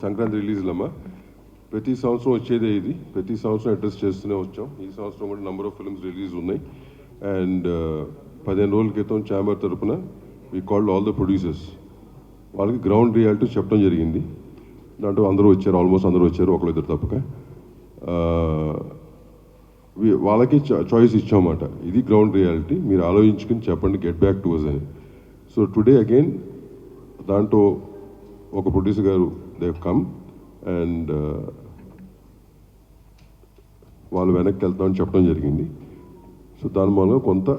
సంక్రాంతి రిలీజ్లమ్మా ప్రతి సంవత్సరం వచ్చేదే ఇది. ప్రతి సంవత్సరం అడ్రస్ చేస్తూనే వచ్చాం. ఈ సంవత్సరం కూడా నెంబర్ ఆఫ్ ఫిల్మ్స్ రిలీజ్ ఉన్నాయి. అండ్ 15 రోజుల క్రితం ఛాంబర్ తరఫున we called all the producers. వాళ్ళకి గ్రౌండ్ రియాలిటీ చెప్పడం జరిగింది. దాంట్లో అందరూ వచ్చారు, ఆల్మోస్ట్ అందరూ వచ్చారు, ఒకళ్ళు ఇద్దరు తప్పక. వాళ్ళకి చాయిస్ ఇచ్చామన్నమాట. ఇది గ్రౌండ్ రియాలిటీ, మీరు ఆలోచించుకుని చెప్పండి, గెట్ బ్యాక్ టు అస్ అని. సో టుడే అగైన్ దాంట్లో ఒక ప్రొడ్యూసర్ గారు దే కమ్ అండ్ వాళ్ళు వెనక్కి వెళ్తామని చెప్పడం జరిగింది. సో దాని మూలంగా కొంత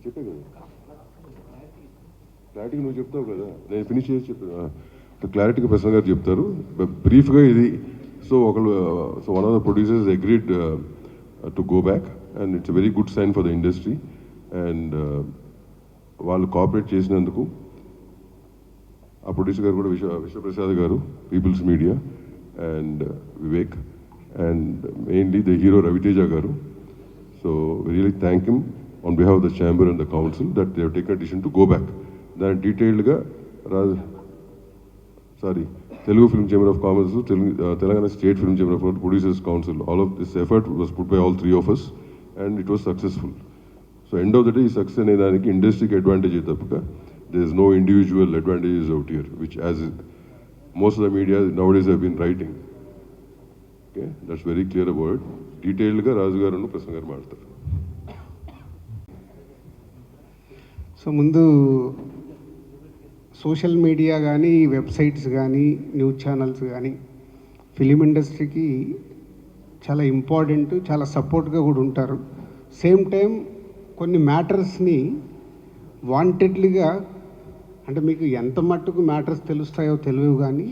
చెప్పే కదా, క్లారిటీగా నువ్వు చెప్తావు కదా, నేను ఫినిష్ చేసి చెప్పాను. క్లారిటీగా ప్రసాద్ గారు చెప్తారు. బ్రీఫ్గా ఇది. So one of the producers agreed to go back and it's very good sign for the industry. And వాళ్ళు కోఆపరేట్ చేసినందుకు ఆ ప్రొడ్యూసర్ గారు కూడా విశ్వప్రసాద్ గారు, People's Media and Vivek and mainly the hero Raviteja గారు. So really thank him on behalf the chamber and the council that they have taken decision to go back. దాని డీటెయిల్డ్గా Telugu film chamber of commerce, Telangana state film chamber of producers council, all of this effort was put by all 3 of us and it was successful. So end of the day ఈ success అనే దానికి ఇండస్ట్రీకి advantage తప్పక there is no individual advantages out here, which as most of the media nowadays have been writing. Okay, that's very clear about it. Detailed ga Raju garu nu Prasanna garu maadtaru. So ముందు social media కానీ, websites కానీ, news channels కానీ film ఇండస్ట్రీకి చాలా important, చాలా సపోర్ట్గా కూడా ఉంటారు. సేమ్ టైం కొన్ని మ్యాటర్స్ని వాంటెడ్లీగా, అంటే మీకు ఎంత మట్టుకు మ్యాటర్స్ తెలుస్తాయో తెలియవు, కానీ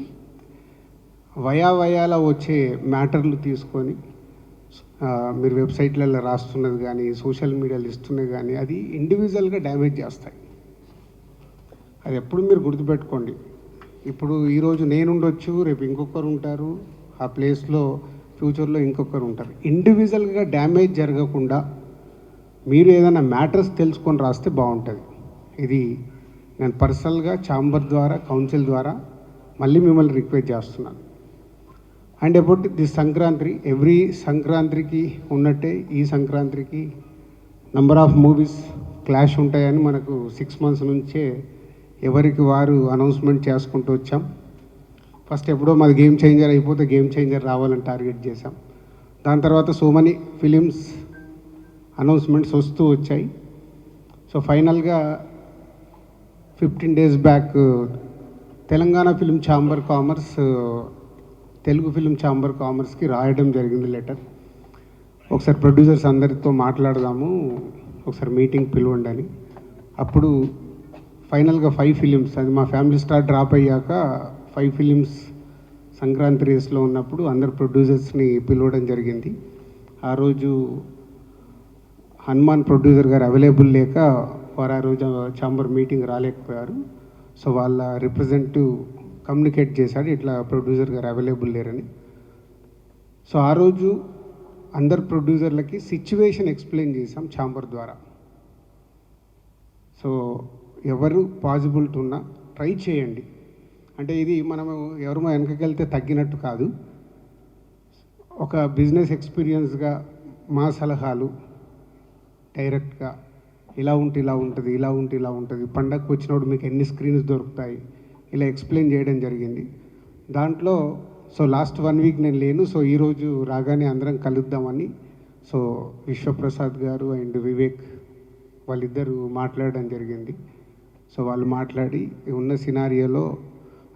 వయాల వచ్చే మ్యాటర్లు తీసుకొని మీరు వెబ్సైట్లలో రాస్తున్నది కానీ, సోషల్ మీడియాలో ఇస్తున్నది కానీ అది ఇండివిజువల్గా డ్యామేజ్ చేస్తాయి. అది ఎప్పుడు మీరు గుర్తుపెట్టుకోండి. ఇప్పుడు ఈరోజు నేనుండొచ్చు, రేపు ఇంకొకరు ఉంటారు, ఆ ప్లేస్లో ఫ్యూచర్లో ఇంకొకరు ఉంటారు. ఇండివిజువల్గా డ్యామేజ్ జరగకుండా మీరు ఏదైనా మ్యాటర్స్ తెలుసుకొని రాస్తే బాగుంటుంది. ఇది నేను పర్సనల్గా ఛాంబర్ ద్వారా, కౌన్సిల్ ద్వారా మళ్ళీ మిమ్మల్ని రిక్వెస్ట్ చేస్తున్నాను. And about the Sankranti, every సంక్రాంతికి ఉన్నట్టే ఈ సంక్రాంతికి నంబర్ ఆఫ్ మూవీస్ క్లాష్ ఉంటాయని మనకు 6 months నుంచే ఎవరికి వారు అనౌన్స్మెంట్ చేసుకుంటూ వచ్చాం. ఫస్ట్ ఎప్పుడో మాది గేమ్ చేంజర్ అయిపోతే గేమ్ చేంజర్ రావాలని టార్గెట్ చేశాం. దాని తర్వాత సో మెనీ ఫిలిమ్స్ అనౌన్స్మెంట్స్ వస్తూ వచ్చాయి. సో ఫైనల్గా 15 days back Telangana film chamber commerce Telugu film chamber కామర్స్కి రాయడం జరిగింది లెటర్. ఒకసారి ప్రొడ్యూసర్స్ అందరితో మాట్లాడదాము, ఒకసారి మీటింగ్ పిలవండి అని. అప్పుడు ఫైనల్గా 5 ఫిలిమ్స్, అది మా ఫ్యామిలీ స్టార్ డ్రాప్ అయ్యాక 5 ఫిలిమ్స్ సంక్రాంతి రేస్లో ఉన్నప్పుడు అందరు ప్రొడ్యూసర్స్ని పిలవడం జరిగింది. ఆ రోజు హనుమాన్ ప్రొడ్యూసర్ గారు అవైలబుల్ లేక వారు ఆ రోజు ఛాంబర్ మీటింగ్ రాలేకపోయారు. సో వాళ్ళ రిప్రజెంటేటివ్ కమ్యూనికేట్ చేశాడు, ఇట్లా ప్రొడ్యూసర్ గారు అవైలబుల్ లేరని. సో ఆ రోజు అందరు ప్రొడ్యూసర్లకి సిచ్యువేషన్ ఎక్స్ప్లెయిన్ చేశాం ఛాంబర్ ద్వారా. సో ఎవరు పాసిబిలిటీ ఉన్నా ట్రై చేయండి. అంటే ఇది మనము ఎవరు వెనకకెళ్తే తగ్గినట్టు కాదు. ఒక బిజినెస్ ఎక్స్పీరియన్స్గా మా సలహాలు డైరెక్ట్గా ఇలా ఉంటే ఇలా ఉంటుంది, ఇలా ఉంటే ఇలా ఉంటుంది, పండగకు వచ్చినప్పుడు మీకు ఎన్ని స్క్రీన్స్ దొరుకుతాయి, ఇలా ఎక్స్ప్లెయిన్ చేయడం జరిగింది. దాంట్లో సో లాస్ట్ 1 week నేను లేను. సో ఈరోజు రాగానే అందరం కలుద్దామని సో విశ్వప్రసాద్ గారు అండ్ వివేక్ వాళ్ళిద్దరూ మాట్లాడడం జరిగింది. సో వాళ్ళు మాట్లాడి ఉన్న సినారియోలో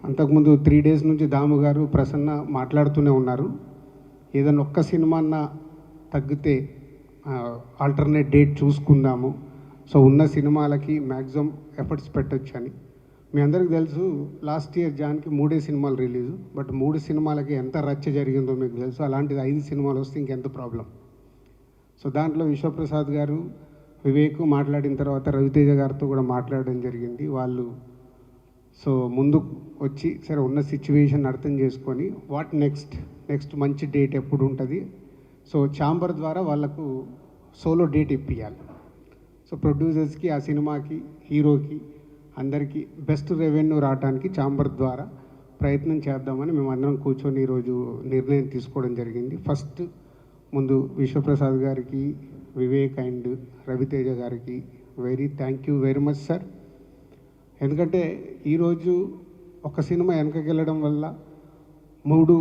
అంతకుముందు 3 days నుంచి దాము గారు, ప్రసన్న మాట్లాడుతూనే ఉన్నారు. ఏదైనా ఒక్క సినిమా అన్నా తగ్గితే ఆల్టర్నేట్ డేట్ చూసుకుందాము, సో ఉన్న సినిమాలకి మ్యాక్సిమం ఎఫర్ట్స్ పెట్టచ్చు అని. మీ అందరికీ తెలుసు, లాస్ట్ ఇయర్ జాన్కి 3 సినిమాలు రిలీజు, బట్ 3 సినిమాలకి ఎంత రచ్చ జరిగిందో మీకు తెలుసు. అలాంటిది 5 సినిమాలు వస్తే ఇంకెంత ప్రాబ్లం. సో దాంట్లో విశ్వప్రసాద్ గారు, వివేక్ మాట్లాడిన తర్వాత రవితేజ గారితో కూడా మాట్లాడడం జరిగింది. వాళ్ళు సో ముందు వచ్చి సరే ఉన్న సిచ్యువేషన్ అర్థం చేసుకొని వాట్ నెక్స్ట్ మంచి డేట్ ఎప్పుడు ఉంటుంది, సో ఛాంబర్ ద్వారా వాళ్ళకు సోలో డేట్ ఇప్పించాలి. సో ప్రొడ్యూసర్స్కి, ఆ సినిమాకి, హీరోకి అందరికీ బెస్ట్ రెవెన్యూ రావడానికి ఛాంబర్ ద్వారా ప్రయత్నం చేద్దామని మేమందరం కూర్చొని ఈరోజు నిర్ణయం తీసుకోవడం జరిగింది. ఫస్ట్ ముందు విశ్వప్రసాద్ గారికి, వివేక్ అండ్ రవితేజ గారికి thank you very much sir. ఎందుకంటే ఈరోజు ఒక సినిమా వెనకకి వెళ్ళడం వల్ల 3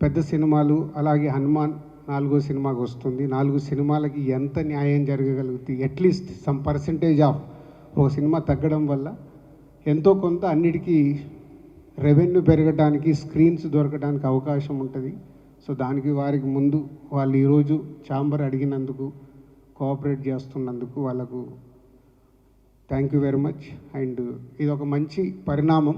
పెద్ద సినిమాలు, అలాగే హనుమాన్ 4వ సినిమాకి వస్తుంది. 4 సినిమాలకి ఎంత న్యాయం జరగగలుగుతుంది, అట్లీస్ట్ సమ్ పర్సంటేజ్ ఆఫ్ ఒక సినిమా తగ్గడం వల్ల ఎంతో కొంత అన్నిటికీ రెవెన్యూ పెరగడానికి, స్క్రీన్స్ దొరకడానికి అవకాశం ఉంటుంది. సో దానికి వారికి ముందు వాళ్ళు ఈరోజు ఛాంబర్ అడిగినందుకు, కోఆపరేట్ చేస్తున్నందుకు వాళ్ళకు thank you very much. And ఇది ఒక మంచి పరిణామం.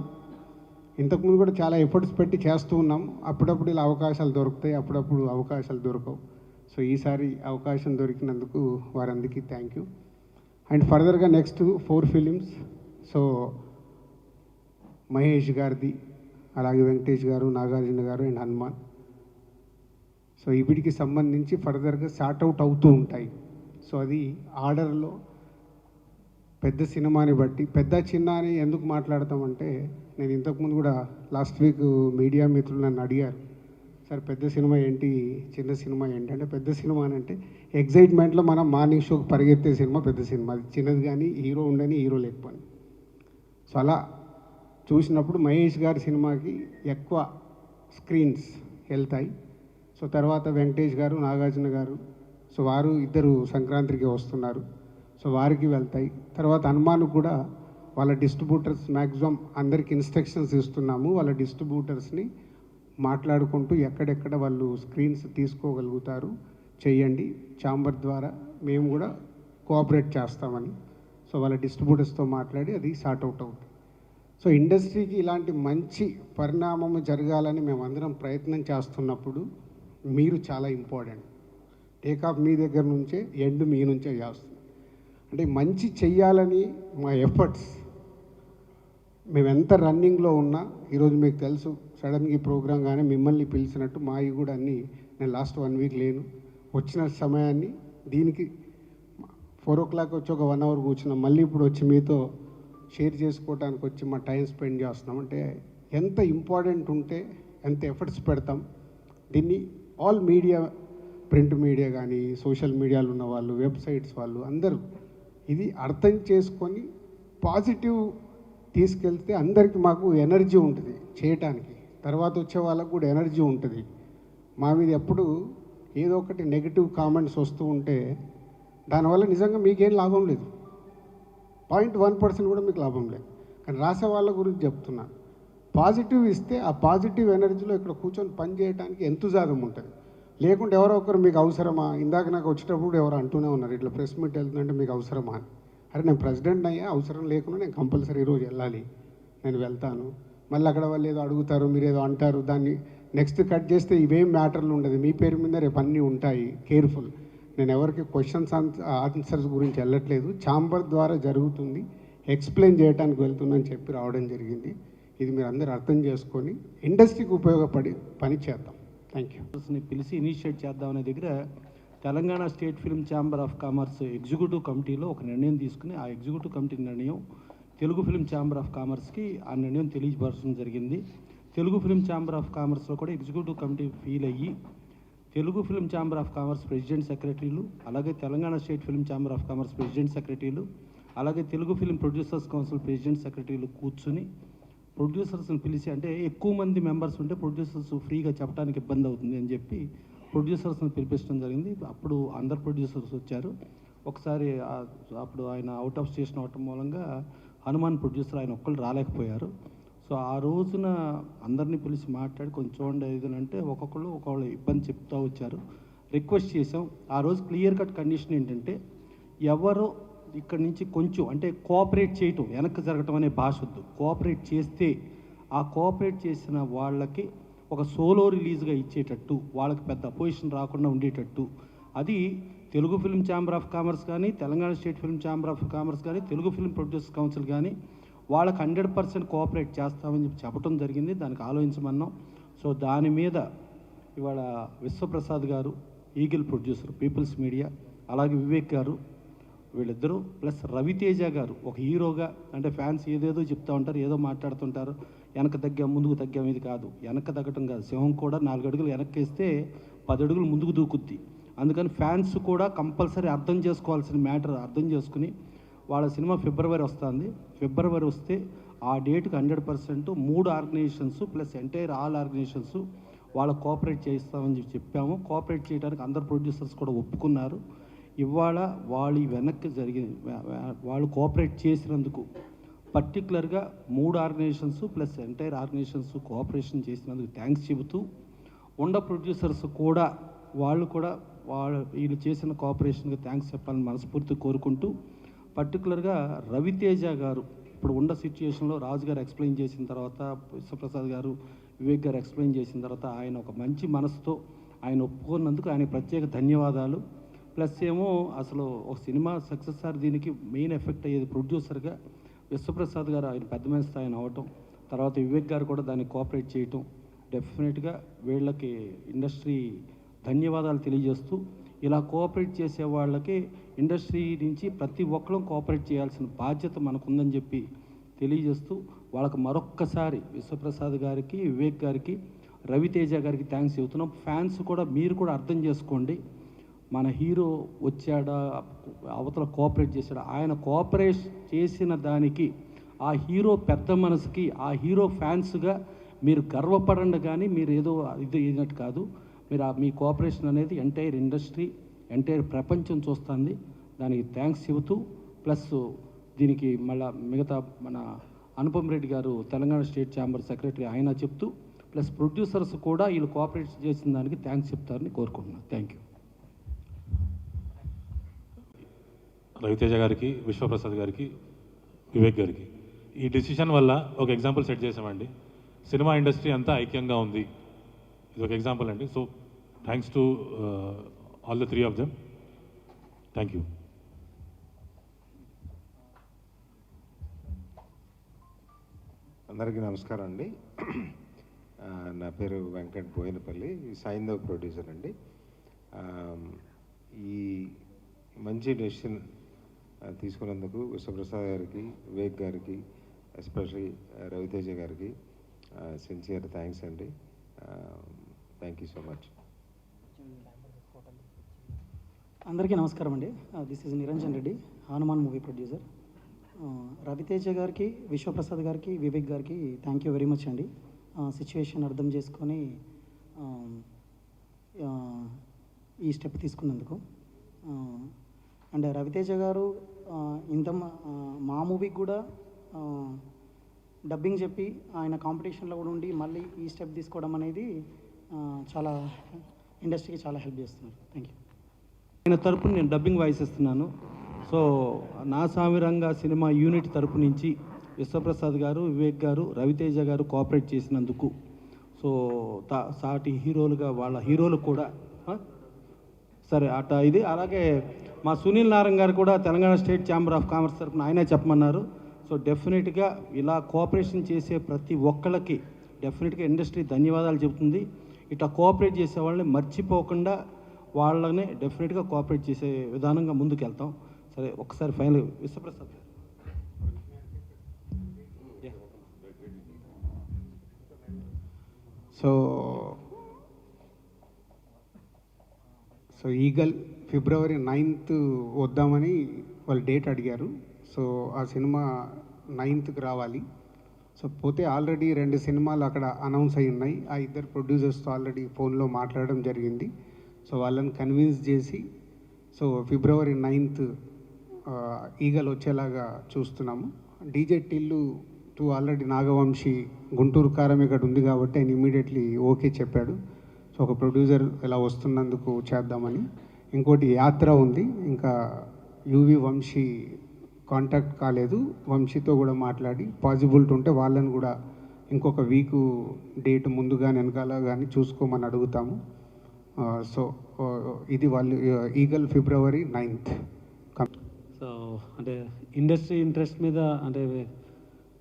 ఇంతకుముందు కూడా చాలా ఎఫర్ట్స్ పెట్టి చేస్తూ ఉన్నాం. అప్పుడప్పుడు ఇలా అవకాశాలు దొరుకుతాయి, అప్పుడప్పుడు అవకాశాలు దొరకవు. సో ఈసారి అవకాశం దొరికినందుకు వారందరికీ థ్యాంక్ యూ. అండ్ ఫర్దర్గా నెక్స్ట్ 4 ఫిలిమ్స్, సో మహేష్ గారిది, అలాగే వెంకటేష్ గారు, నాగార్జున గారు అండ్ హనుమాన్. సో వీటికి సంబంధించి ఫర్దర్గా సార్ట్అవుట్ అవుతూ ఉంటాయి. సో అది ఆర్డర్లో పెద్ద సినిమాని బట్టి, పెద్ద చిన్న అని ఎందుకు మాట్లాడతామంటే, నేను ఇంతకుముందు కూడా లాస్ట్ వీక్ మీడియా మిత్రులు నన్ను అడిగారు, సార్ పెద్ద సినిమా ఏంటి, చిన్న సినిమా ఏంటి అంటే, పెద్ద సినిమా అని అంటే ఎగ్జైట్మెంట్లో మనం మార్నింగ్ షోకి పరిగెత్తే సినిమా పెద్ద సినిమా. అది చిన్నది కానీ హీరో ఉండని, హీరో లేకపోని. సో అలా చూసినప్పుడు మహేష్ గారి సినిమాకి ఎక్కువ స్క్రీన్స్ వెళ్తాయి. సో తర్వాత వెంకటేష్ గారు, నాగార్జున గారు, సో వారు ఇద్దరు సంక్రాంతికి వస్తున్నారు, సో వారికి వెళ్తాయి. తర్వాత హనుమాన్ కూడా వాళ్ళ డిస్ట్రిబ్యూటర్స్ మ్యాక్సిమం అందరికి ఇన్స్ట్రక్షన్స్ ఇస్తున్నాము. వాళ్ళ డిస్ట్రిబ్యూటర్స్ని మాట్లాడుకుంటూ ఎక్కడెక్కడ వాళ్ళు స్క్రీన్స్ తీసుకోగలుగుతారు చేయండి, ఛాంబర్ ద్వారా మేము కూడా కోఆపరేట్ చేస్తామని. సో వాళ్ళ డిస్ట్రిబ్యూటర్స్తో మాట్లాడి అది సార్ట్అవుట్ అవుతుంది. సో ఇండస్ట్రీకి ఇలాంటి మంచి పరిణామం జరగాలని మేమందరం ప్రయత్నం చేస్తున్నప్పుడు మీరు చాలా ఇంపార్టెంట్. టేకాఫ్ మీ దగ్గర నుంచే, ఎండ్ మీ నుంచే చేస్తుంది. అంటే మంచి చెయ్యాలని మా ఎఫర్ట్స్, మేము ఎంత రన్నింగ్లో ఉన్నా, ఈరోజు మీకు తెలుసు సడన్గా ఈ ప్రోగ్రాం కానీ మిమ్మల్ని పిలిచినట్టు మావి కూడా అన్నీ, నేను లాస్ట్ 1 వీక్ లేను, వచ్చిన సమయాన్ని దీనికి 4 o'clock వచ్చి ఒక 1 hour కూర్చున్నాం, మళ్ళీ ఇప్పుడు వచ్చి మీతో షేర్ చేసుకోవడానికి వచ్చి మా టైం స్పెండ్ చేస్తున్నాం. అంటే ఎంత ఇంపార్టెంట్ ఉంటే ఎంత ఎఫర్ట్స్ పెడతాం. దీన్ని ఆల్ మీడియా, ప్రింట్ మీడియా కానీ, సోషల్ మీడియాలో ఉన్న వాళ్ళు, వెబ్సైట్స్ వాళ్ళు అందరూ ఇది అర్థం చేసుకొని పాజిటివ్ తీసుకెళ్తే అందరికీ మాకు ఎనర్జీ ఉంటుంది చేయటానికి. తర్వాత వచ్చే వాళ్ళకు కూడా ఎనర్జీ ఉంటుంది. మా మీద ఎప్పుడు ఏదో ఒకటి నెగిటివ్ కామెంట్స్ వస్తూ ఉంటే దానివల్ల నిజంగా మీకేం లాభం లేదు, 0.1% కూడా మీకు లాభం లేదు. కానీ రాసే వాళ్ళ గురించి చెప్తున్నాను, పాజిటివ్ ఇస్తే ఆ పాజిటివ్ ఎనర్జీలో ఇక్కడ కూర్చొని పని చేయడానికి ఎంతుజాదం ఉంటుంది. లేకుంటే ఎవరో ఒకరు మీకు అవసరమా, ఇందాక నాకు వచ్చేటప్పుడు ఎవరు అంటూనే ఉన్నారు, ఇట్లా ప్రెస్ మీట్ వెళ్తుందంటే మీకు అవసరమా అని. అరే నేను ప్రెసిడెంట్ అయ్యా, అవసరం లేకుండా నేను కంపల్సరీ ఈరోజు వెళ్ళాలి, నేను వెళ్తాను. మళ్ళీ అక్కడ వాళ్ళు ఏదో అడుగుతారు, మీరు ఏదో అంటారు, దాన్ని నెక్స్ట్ కట్ చేస్తే ఇవేం మ్యాటర్లు ఉండదు, మీ పేరు మీద రేపు అన్నీ ఉంటాయి. కేర్ఫుల్. నేను ఎవరికి క్వశ్చన్స్ ఆన్సర్స్ గురించి వెళ్ళట్లేదు, ఛాంబర్ ద్వారా జరుగుతుంది, ఎక్స్ప్లెయిన్ చేయడానికి వెళ్తుందని చెప్పి రావడం జరిగింది. ఇది మీరు అందరూ అర్థం చేసుకొని ఇండస్ట్రీకి ఉపయోగపడి పని చేద్దాం. Thank you. పిలిచి ఇనిషియేట్ చేద్దామనే దగ్గర Telangana state film chamber of commerce executive కమిటీలో ఒక నిర్ణయం తీసుకుని, ఆ ఎగ్జిక్యూటివ్ కమిటీ నిర్ణయం తెలుగు ఫిల్మ్ ఛాంబర్ ఆఫ్ కామర్స్కి ఆ నిర్ణయం తెలియపరచడం జరిగింది. తెలుగు ఫిల్మ్ ఛాంబర్ ఆఫ్ కామర్స్లో కూడా ఎగ్జిక్యూటివ్ కమిటీ ఫీల్ అయ్యి Telugu film chamber of commerce president సెక్రటరీలు, అలాగే Telangana state film chamber of commerce president సెక్రటరీలు, అలాగే Telugu film producers council president సెక్రటరీలు కూర్చుని ప్రొడ్యూసర్స్ని పిలిచి, అంటే ఎక్కువ మంది మెంబర్స్ ఉంటే ప్రొడ్యూసర్స్ ఫ్రీగా చెప్పడానికి ఇబ్బంది అవుతుంది అని చెప్పి ప్రొడ్యూసర్స్ని పిలిపించడం జరిగింది. అప్పుడు అందరు ప్రొడ్యూసర్స్ వచ్చారు. ఒకసారి అప్పుడు ఆయన అవుట్ ఆఫ్ స్టేషన్ అవటం మూలంగా హనుమాన్ ప్రొడ్యూసర్ ఆయన ఒక్కళ్ళు రాలేకపోయారు. సో ఆ రోజున అందరినీ పిలిచి మాట్లాడి కొంచెం చూడండి ఏదని అంటే ఒక్కొక్కళ్ళు ఇబ్బంది చెప్తూ వచ్చారు. రిక్వెస్ట్ చేసాం. ఆ రోజు క్లియర్ కట్ కండిషన్ ఏంటంటే, ఎవరు ఇక్కడి నుంచి కొంచెం అంటే కోఆపరేట్ చేయటం, వెనక్కి జరగటం అనే భాష వద్దు, కోఆపరేట్ చేస్తే ఆ కోఆపరేట్ చేసిన వాళ్ళకి ఒక సోలో రిలీజ్గా ఇచ్చేటట్టు, వాళ్ళకి పెద్ద అపోజిషన్ రాకుండా ఉండేటట్టు, అది Telugu film chamber of commerce కానీ, Telangana state film chamber of commerce కానీ, తెలుగు ఫిల్మ్ ప్రొడ్యూసర్స్ కౌన్సిల్ కానీ వాళ్ళకి 100% కోఆపరేట్ చేస్తామని చెప్పి చెప్పడం జరిగింది. దానికి ఆలోచించమన్నాం. సో దాని మీద ఇవాళ విశ్వప్రసాద్ గారు, ఈగిల్ ప్రొడ్యూసర్, పీపుల్స్ మీడియా, అలాగే వివేక్ గారు, వీళ్ళిద్దరూ ప్లస్ రవితేజ గారు ఒక హీరోగా, అంటే ఫ్యాన్స్ ఏదేదో చెప్తూ ఉంటారు, ఏదో మాట్లాడుతుంటారు, వెనక తగ్గాం ముందుకు తగ్గాం, ఇది కాదు, వెనక తగ్గటం కాదు. సింహం కూడా 4 అడుగులు వెనక్కేస్తే 10 అడుగులు ముందుకు దూకుద్ది. అందుకని ఫ్యాన్స్ కూడా కంపల్సరీ అర్థం చేసుకోవాల్సిన మ్యాటర్ అర్థం చేసుకుని, వాళ్ళ సినిమా ఫిబ్రవరి వస్తుంది. ఫిబ్రవరి వస్తే ఆ డేట్కి 100% 3 organizations plus entire all organizations వాళ్ళ కోఆపరేట్ చేస్తామని చెప్పాము. కోఆపరేట్ చేయడానికి అందరు ప్రొడ్యూసర్స్ కూడా ఒప్పుకున్నారు. ఇవాళ వాళ్ళు వెనక్కి వాళ్ళు కోఆపరేట్ చేసినందుకు పర్టికులర్గా 3 organizations plus entire organizations cooperation చేసినందుకు థ్యాంక్స్ చెబుతూ, ప్రొడ్యూసర్స్ కూడా వాళ్ళు వీళ్ళు చేసిన కోఆపరేషన్కి థ్యాంక్స్ చెప్పాలని మనస్ఫూర్తి కోరుకుంటూ, పర్టికులర్గా రవితేజ గారు ఇప్పుడు ఉన్న సిచ్యుయేషన్లో రాజు గారు ఎక్స్ప్లెయిన్ చేసిన తర్వాత, విశ్వప్రసాద్ గారు, వివేక్ గారు ఎక్స్ప్లెయిన్ చేసిన తర్వాత ఆయన ఒక మంచి మనసుతో ఆయన ఒప్పుకున్నందుకు ఆయన ప్రత్యేక ధన్యవాదాలు. ప్లస్ ఏమో అసలు ఒక సినిమా సక్సెస్ సార్ దీనికి మెయిన్ ఎఫెక్ట్ అయ్యేది ప్రొడ్యూసర్గా విశ్వప్రసాద్ గారు, ఆయన పెద్ద మనిషి ఆయన అవ్వటం, తర్వాత వివేక్ గారు కూడా దాన్ని కోఆపరేట్ చేయటం, డెఫినెట్గా వీళ్ళకి ఇండస్ట్రీ ధన్యవాదాలు తెలియజేస్తూ, ఇలా కోఆపరేట్ చేసే వాళ్ళకి ఇండస్ట్రీ నుంచి ప్రతి ఒక్కరూ కోఆపరేట్ చేయాల్సిన బాధ్యత మనకుందని చెప్పి తెలియజేస్తూ, వాళ్ళకి మరొక్కసారి విశ్వప్రసాద్ గారికి, వివేక్ గారికి, రవితేజ గారికి థ్యాంక్స్ చెబుతున్నాం. ఫ్యాన్స్ కూడా మీరు కూడా అర్థం చేసుకోండి, మన హీరో వచ్చాడా, అవతల కోఆపరేట్ చేశాడా, ఆయన కోఆపరేట్ చేసిన దానికి ఆ హీరో పెద్ద మనసుకి, ఆ హీరో ఫ్యాన్స్గా మీరు గర్వపడండి. కానీ మీరు ఏదో ఇది అయినట్టు కాదు. మీరు మీ కోఆపరేషన్ అనేది ఎంటైర్ ఇండస్ట్రీ, ఎంటైర్ ప్రపంచం చూస్తుంది. దానికి థ్యాంక్స్ చెబుతూ, ప్లస్ దీనికి మళ్ళీ మిగతా మన అనుపమ్ రెడ్డి గారు తెలంగాణ స్టేట్ ఛాంబర్ సెక్రటరీ ఆయన చెప్తూ, ప్లస్ ప్రొడ్యూసర్స్ కూడా వీళ్ళు కోఆపరేట్ చేసిన దానికి థ్యాంక్స్ చెప్తారని కోరుకుంటున్నాను. Thank you. రవితేజ గారికి, విశ్వప్రసాద్ గారికి, వివేక్ గారికి ఈ డిసిషన్ వల్ల ఒక ఎగ్జాంపుల్ సెట్ చేసామండి. సినిమా ఇండస్ట్రీ అంతా ఐక్యంగా ఉంది, ఇది ఒక ఎగ్జాంపుల్ అండి. So thanks to all the 3 of them. Thank you. అందరికీ నమస్కారం అండి. నా పేరు వెంకట్ బోయినపల్లి, సాయిందవ్ ప్రొడ్యూసర్ అండి. ఈ మంచి డెసిషన్ తీసుకున్నందుకు విశ్వప్రసాద్ గారికి, వివేక్ గారికి, ఎస్పెషలీ రవితేజ గారికి సిన్సియర్ థ్యాంక్స్ అండి. Thank you so much. అందరికీ నమస్కారం అండి. This is Niranjan Reddy, Hanuman movie producer. Raviteja గారికి, విశ్వప్రసాద్ గారికి, వివేక్ గారికి థ్యాంక్ యూ వెరీ మచ్ అండి. సిచ్యువేషన్ అర్థం చేసుకొని ఈ స్టెప్ తీసుకున్నందుకు. అండ్ రవితేజ గారు మా మూవీకి కూడా డబ్బింగ్ చెప్పి ఆయన కాంపిటీషన్లో కూడా ఉండి మళ్ళీ ఈ స్టెప్ తీసుకోవడం అనేది చాలా ఇండస్ట్రీకి చాలా హెల్ప్ చేస్తున్నారు. Thank you. ఆయన తరపున నేను డబ్బింగ్ వాయిస్ ఇస్తున్నాను. సో నా సామిరంగా సినిమా యూనిట్ తరపు నుంచి విశ్వప్రసాద్ గారు, వివేక్ గారు, రవితేజ గారు కోఆపరేట్ చేసినందుకు, సో సాటి హీరోలుగా వాళ్ళ హీరోలు కూడా సరే అట ఇది. అలాగే మా సునీల్ నారాయణ గారు కూడా Telangana state chamber of commerce తరఫున ఆయనే చెప్పమన్నారు. సో డెఫినెట్గా ఇలా కోఆపరేషన్ చేసే ప్రతి ఒక్కళ్ళకి డెఫినెట్గా ఇండస్ట్రీ ధన్యవాదాలు చెబుతుంది. ఇట్లా కోఆపరేట్ చేసే వాళ్ళని మర్చిపోకుండా వాళ్ళని డెఫినెట్గా కోఆపరేట్ చేసే విధానంగా ముందుకు వెళ్తాం. సరే ఒకసారి ఫైనల్ విశ్వప్రసాద్ గారు. సో ఈగల్ ఫిబ్రవరి 9th వద్దామని వాళ్ళు డేట్ అడిగారు. సో ఆ సినిమా 9th రావాలి. సో పోతే ఆల్రెడీ 2 సినిమాలు అక్కడ అనౌన్స్ అయి ఉన్నాయి. ఆ 2 ప్రొడ్యూసర్స్తో ఆల్రెడీ ఫోన్లో మాట్లాడడం జరిగింది. సో వాళ్ళని కన్విన్స్ చేసి సో ఫిబ్రవరి 9th ఈగల్ వచ్చేలాగా చూస్తున్నాము. డీజే టిల్లు 2 ఆల్రెడీ నాగవంశీ గుంటూరు కారం ఇక్కడ ఉంది కాబట్టి ఆయన ఇమీడియట్లీ ఓకే చెప్పాడు. సో ఒక ప్రొడ్యూసర్ ఇలా వస్తున్నందుకు చేద్దామని. ఇంకోటి యాత్ర ఉంది, ఇంకా యువి వంశీ కాంటాక్ట్ కాలేదు. వంశీతో కూడా మాట్లాడి పాసిబిలిటీ ఉంటే వాళ్ళని కూడా ఇంకొక వీకు డేట్ ముందుగా వెనకాల కానీ చూసుకోమని అడుగుతాము. సో ఇది వాళ్ళు ఈగల్ ఫిబ్రవరి 9th. సో అంటే ఇండస్ట్రీ ఇంట్రెస్ట్ మీద అంటే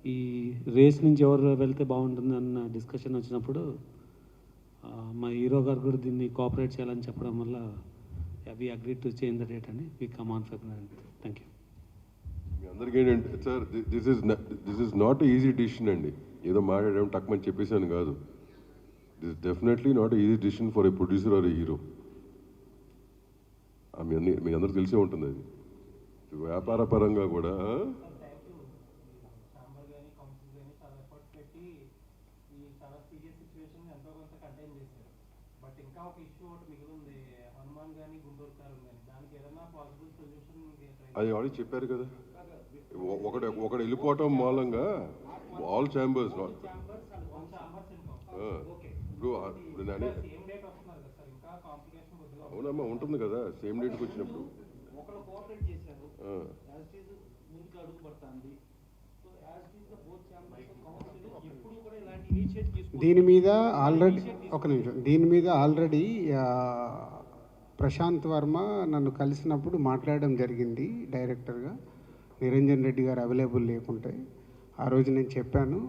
ఈ రేస్ నుంచి ఎవరు వెళ్తే బాగుంటుంది అన్న డిస్కషన్ వచ్చినప్పుడు మా హీరో గారు కూడా దీన్ని కోఆపరేట్ చేయాలని చెప్పడం వల్ల we agree to change the date అని we come on February 9th. Thank you. మీ అందరికీ ఏంటంటే sir, this is not easy decision అండి. ఏదో మాట్లాడడం టక్మని చెప్పేసాను కాదు. This definitely not easy decision for a producer or a hero. మీ అందరూ తెలిసే ఉంటుంది అది. వ్యాపార పరంగా కూడా అది ఆల్రెడీ చెప్పారు కదా. ఒకడు వెళ్ళిపోవటం మూలంగా ఆల్ ఛాంబర్స్ అవునమ్మా, ఉంటుంది కదా సేమ్ డేట్కి వచ్చినప్పుడు. దీని మీద ఆల్రెడీ ఒక నిమిషం, దీని మీద ఆల్రెడీ ప్రశాంత్ వర్మ నన్ను కలిసినప్పుడు మాట్లాడడం జరిగింది డైరెక్టర్గా. నిరంజన్ రెడ్డి గారు అవైలబుల్ లేకుంటే ఆ రోజు నేను చెప్పాను,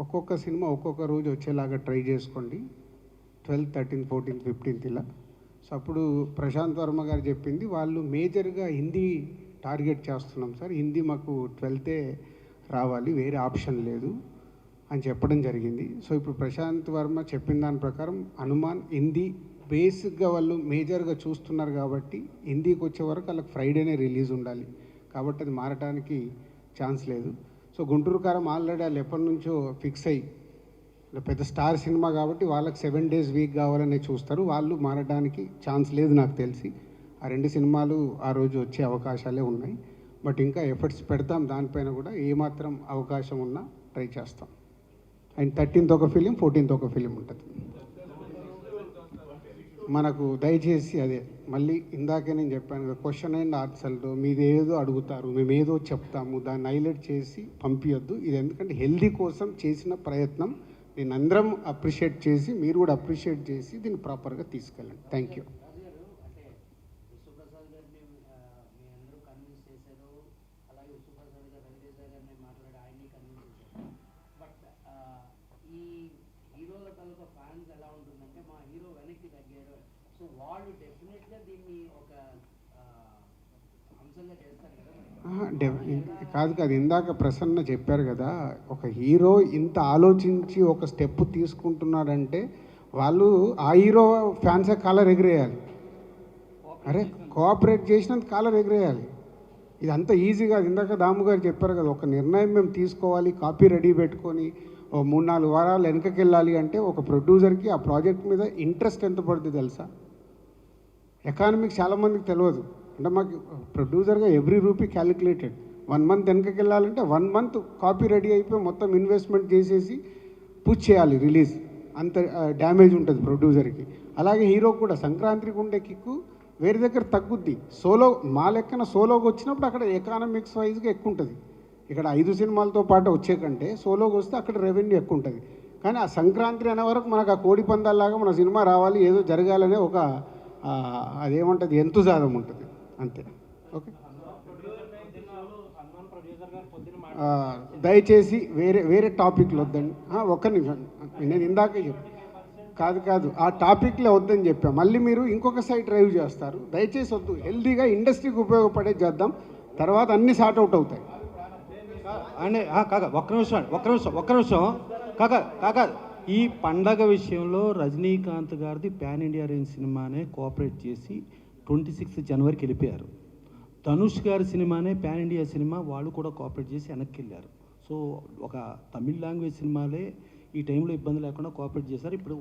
ఒక్కొక్క సినిమా ఒక్కొక్క రోజు వచ్చేలాగా ట్రై చేసుకోండి, 12th, 13th, 14th, 15th ఇలా. సో అప్పుడు ప్రశాంత్ వర్మ గారు చెప్పింది, వాళ్ళు మేజర్గా హిందీ టార్గెట్ చేస్తున్నాం సార్, హిందీ మాకు 12th రావాలి, వేరే ఆప్షన్ లేదు అని చెప్పడం జరిగింది. సో ఇప్పుడు ప్రశాంత్ వర్మ చెప్పిన దాని ప్రకారం హనుమాన్ హిందీ బేసిక్గా వాళ్ళు మేజర్గా చూస్తున్నారు కాబట్టి హిందీకి వచ్చే వరకు వాళ్ళకి ఫ్రైడేనే రిలీజ్ ఉండాలి, కాబట్టి అది మారడానికి ఛాన్స్ లేదు. సో గుంటూరు కారం ఆల్రెడీ వాళ్ళు ఎప్పటి నుంచో ఫిక్స్ అయ్యి, పెద్ద స్టార్ సినిమా కాబట్టి వాళ్ళకి 7 days వీక్ కావాలనే చూస్తారు, వాళ్ళు మారడానికి ఛాన్స్ లేదు నాకు తెలిసి. ఆ 2 సినిమాలు ఆ రోజు వచ్చే అవకాశాలే ఉన్నాయి. బట్ ఇంకా ఎఫర్ట్స్ పెడతాం దానిపైన కూడా, ఏమాత్రం అవకాశం ఉన్నా ట్రై చేస్తాం. అండ్ 13th ఒక ఫిలిం, 14th ఒక ఫిలిం ఉంటుంది మనకు. దయచేసి అదే మళ్ళీ ఇందాకే నేను చెప్పాను కదా, క్వశ్చన్ అండ్ ఆన్సర్లో మీది ఏదో అడుగుతారు, మేము ఏదో చెప్తాము, దాన్ని హైలైట్ చేసి పంపించొద్దు. ఇది ఎందుకంటే హెల్దీ కోసం చేసిన ప్రయత్నం, నేను అందరం అప్రిషియేట్ చేసి మీరు కూడా అప్రిషియేట్ చేసి దీన్ని ప్రాపర్గా తీసుకెళ్ళండి. Thank you. కాదు కాదు, ఇందాక ప్రసన్న చెప్పారు కదా, ఒక హీరో ఇంత ఆలోచించి ఒక స్టెప్ తీసుకుంటున్నాడంటే వాళ్ళు ఆ హీరో ఫ్యాన్సే కాలర్ ఎగిరేయాలి. అరే కోఆపరేట్ చేసినంత కాలర్ ఎగిరేయాలి. ఇది అంత ఈజీగా, ఇందాక దాము గారు చెప్పారు కదా, ఒక నిర్ణయం మేము తీసుకోవాలి, కాపీ రెడీ పెట్టుకొని ఓ 3-4 వారాలు వెనకకి వెళ్ళాలి అంటే ఒక ప్రొడ్యూసర్కి ఆ ప్రాజెక్ట్ మీద ఇంట్రెస్ట్ ఎంత పడుతుంది తెలుసా? ఎకానమిక్స్ చాలామందికి తెలియదు. అంటే మాకు ప్రొడ్యూసర్గా ఎవ్రీ రూపీ క్యాలిక్యులేటెడ్. 1 month వెనకకి వెళ్ళాలంటే 1 month కాపీ రెడీ అయిపోయి మొత్తం ఇన్వెస్ట్మెంట్ చేసేసి పుష్ చేయాలి రిలీజ్. అంత డ్యామేజ్ ఉంటుంది ప్రొడ్యూసర్కి. అలాగే హీరో కూడా సంక్రాంతికి ఉండే కిక్కు వేరే దగ్గర తగ్గుద్ది. సోలో మా లెక్కన సోలోకి వచ్చినప్పుడు అక్కడ ఎకానమిక్స్ వైజ్గా ఎక్కువ ఉంటుంది. ఇక్కడ 5 సినిమాలతో పాటు వచ్చే కంటే సోలోకి వస్తే అక్కడ రెవెన్యూ ఎక్కువ ఉంటుంది. కానీ ఆ సంక్రాంతి అనే వరకు మనకు ఆ కోడి పందాల్లాగా మన సినిమా రావాలి, ఏదో జరగాలనే ఒక అదేమంటుంది ఎంతుజాదం ఉంటుంది అంతే. ఓకే, దయచేసి వేరే వేరే టాపిక్లు వద్దండి. ఒక్క నిమిషం, నేను ఇందాకే కాదు ఆ టాపిక్లో వద్దని చెప్పా. మళ్ళీ మీరు ఇంకొక సైడ్ డ్రైవ్ చేస్తారు. దయచేసి వద్దు. హెల్దీగా ఇండస్ట్రీకి ఉపయోగపడే చేద్దాం, తర్వాత అన్నీ సార్ట్ అవుట్ అవుతాయి. అంటే ఒక్క నిమిషం కాక ఈ పండగ విషయంలో రజనీకాంత్ గారిది పాన్ ఇండియా రేంజ్ సినిమానే కోఆపరేట్ చేసి 26 జనవరికి వెళ్ళిపోయారు. ధనుష్ గారి సినిమానే పాన్ ఇండియా సినిమా, వాళ్ళు కూడా కోఆపరేట్ చేసి వెనక్కి వెళ్ళారు. సో ఒక తమిళ్ లాంగ్వేజ్ సినిమాలే ఈ టైంలో ఇబ్బంది లేకుండా కోఆపరేట్ చేశారు. ఇప్పుడు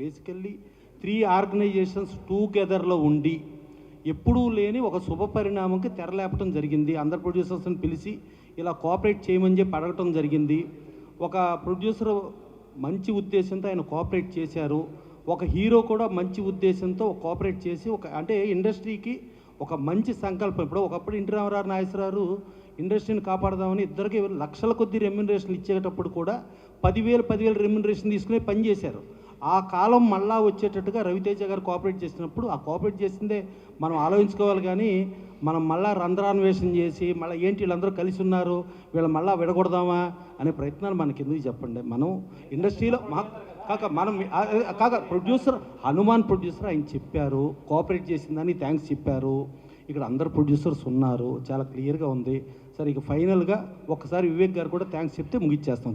బేసికల్లీ 3 ఆర్గనైజేషన్స్ టుగెదర్లో ఉండి ఎప్పుడూ లేని ఒక శుభ పరిణామంకి తెరలేపటం జరిగింది. అందరు ప్రొడ్యూసర్స్ని పిలిచి ఇలా కోఆపరేట్ చేయమని చెప్పి అడగటం జరిగింది. ఒక ప్రొడ్యూసర్ మంచి ఉద్దేశంతో ఆయన కోఆపరేట్ చేశారు. ఒక హీరో కూడా మంచి ఉద్దేశంతో కోఆపరేట్ చేసి అంటే ఇండస్ట్రీకి ఒక మంచి సంకల్పం. ఇప్పుడు ఒకప్పుడు ఎన్టీ రామారావు, నాగేశ్వరరావు ఇండస్ట్రీని కాపాడదామని ఇద్దరికి లక్షల కొద్ది రెమ్యునరేషన్ ఇచ్చేటప్పుడు కూడా 10,000 రెమ్యునరేషన్ తీసుకునే పని చేశారు. ఆ కాలం మళ్ళా వచ్చేటట్టుగా రవితేజ గారు కోఆపరేట్ చేసినప్పుడు ఆ కోఆపరేట్ చేసిందే మనం ఆలోచించుకోవాలి. కానీ మనం మళ్ళా రంధ్రాన్వేషణ చేసి మళ్ళీ ఏంటి వీళ్ళందరూ కలిసి ఉన్నారు, వీళ్ళు మళ్ళీ విడగొడదామా అనే ప్రయత్నాలు మనకి ఎందుకు చెప్పండి. మనం ఇండస్ట్రీలో ప్రొడ్యూసర్ హనుమాన్ ప్రొడ్యూసర్ ఆయన చెప్పారు, కోఆపరేట్ చేసిందని థ్యాంక్స్ చెప్పారు. ఇక్కడ అందరు ప్రొడ్యూసర్స్ ఉన్నారు, చాలా క్లియర్గా ఉంది సార్. ఇక ఫైనల్గా ఒక్కసారి వివేక్ గారు కూడా థ్యాంక్స్ చెప్తే ముగిచ్చేస్తాం.